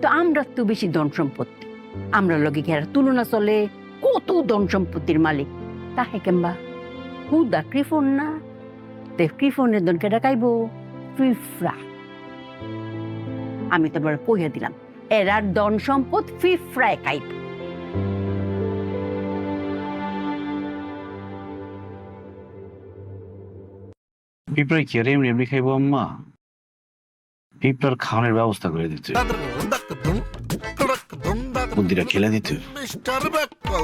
তো আমরা তো বেশি ধন সম্পত্তি, আমরা লগে ঘেরা তুলনা চলে, কত ধন সম্পত্তির মালিক তাহে কেমবা হুদা কৃফন না, তে কৃফনের ধন কেটা খাইব ফিফরা। আমি তোমার কইয়া দিলাম এরার ধন সম্পদ ফিফরায় খাইব। পিঁপড়ায় কি আর এমনি এমনি খাইবো আম্মা? পিঁপড়ার খাওয়ানোর ব্যবস্থা করে দিতে, বুদ্ধিটা খেলে দিতে। মিস্টার ব্যাককল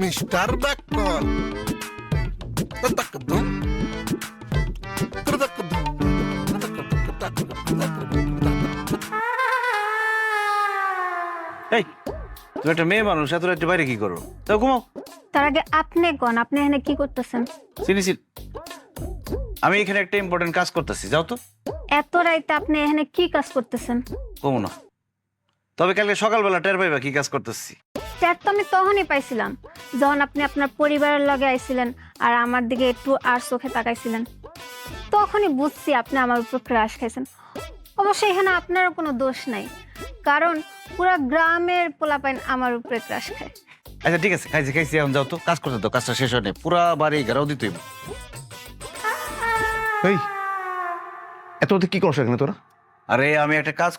মিস্টার ব্যাককল এই, তুমি একটা মেয়ে মানুষ, এত রাত্রে বাইরে কি করো? তাও ঘুমাও। তার আগে আপনি কোন, আপনি এখানে কি করতেছেন? চিনিছি, আমি এখানে একটা ইম্পর্টেন্ট কাজ করতেছি, যাও তো। এত রাইতে আপনি এখানে কি কাজ করতেছেন? কমো না, তবে কালকে সকালবেলা টের পাইবা কি কাজ করতেছি। ট্যাট তো আমি তখনই পাইছিলাম যখন আপনি আপনার পরিবারের লগে আইছিলেন আর আমার দিকে একটু আর চোখে তাকাইছিলেন, তখনই বুঝছি আপনি আমার উপর ক্রাশ খাইছেন। অবশ্য এখানে আপনারও কোনো দোষ নাই, কারণ পুরা গ্রামের পোলাপাইন আমার উপরে ক্রাশ খায়। আচ্ছা ঠিক আছে, খাইছি খাইছি, এখন যাও তো, কাজ করতে তো, কাজটা শেষ হয়নি, পুরা বাড়ি ঘেরাও দিতেই। এই এত রাতে কি করছ এখানে তোরা? আরে আমি একটা কাজ,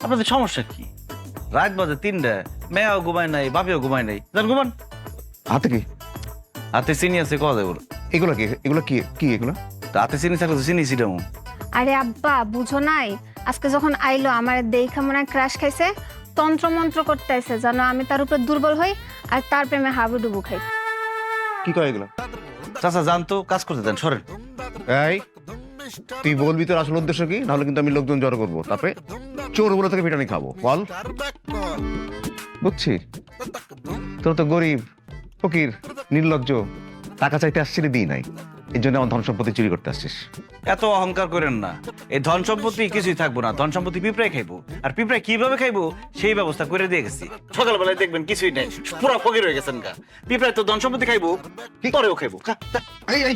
আপনাদের সমস্যা কি? রাত বাজে 3টা, মেয়াও ঘুমায় নাই, বাপিও ঘুমায় নাই, যান ঘুমান। হাতে কি? হাতে চিনি আছে, কথা দেবো। এগুলা কি? এগুলা কি কি এগুলা? হাতে চিনি থাকলে তো চিনি ছিলাম। আরে আব্বা বুঝো নাই, আজকে যখন আইলো আমার দেখা মনে হয় ক্রাশ খাইছে, তন্ত্র মন্ত্র করতে আইছে যেন আমি তার উপর দুর্বল হই আর তার প্রেমে হাবুডুবু খাই। কি কয় এগুলা? চাচা জান তো, কাজ করতে দেন, সরেন। এই তুই বলবি তোর আসল উদ্দেশ্য কি, নাহলে কিন্তু আমি লোকজন জড়ো করবো, তারপরে চোর বলে থেকে পিটানি খাবো। বল। বুঝছি তোর তো গরিব ফকির নির্লজ্জ, টাকা চাইতে আসছিলি দিই নাই, এই জন্য আমার ধন সম্পত্তি চুরি করতে আসছিস। এত অহংকার করেন না, এই ধন সম্পত্তি কিছুই থাকবো না, ধন সম্পত্তি পিঁপড়ায় খাইবো। আর পিঁপড়ায় কিভাবে খাইবো সেই ব্যবস্থা করে দিয়ে গেছি। সকালবেলায় দেখবেন কিছুই নেই, পুরো ফকির হয়ে গেছেন গা। পিঁপড়ায় তো ধন সম্পত্তি খাইবো, পরেও খাইবো। এই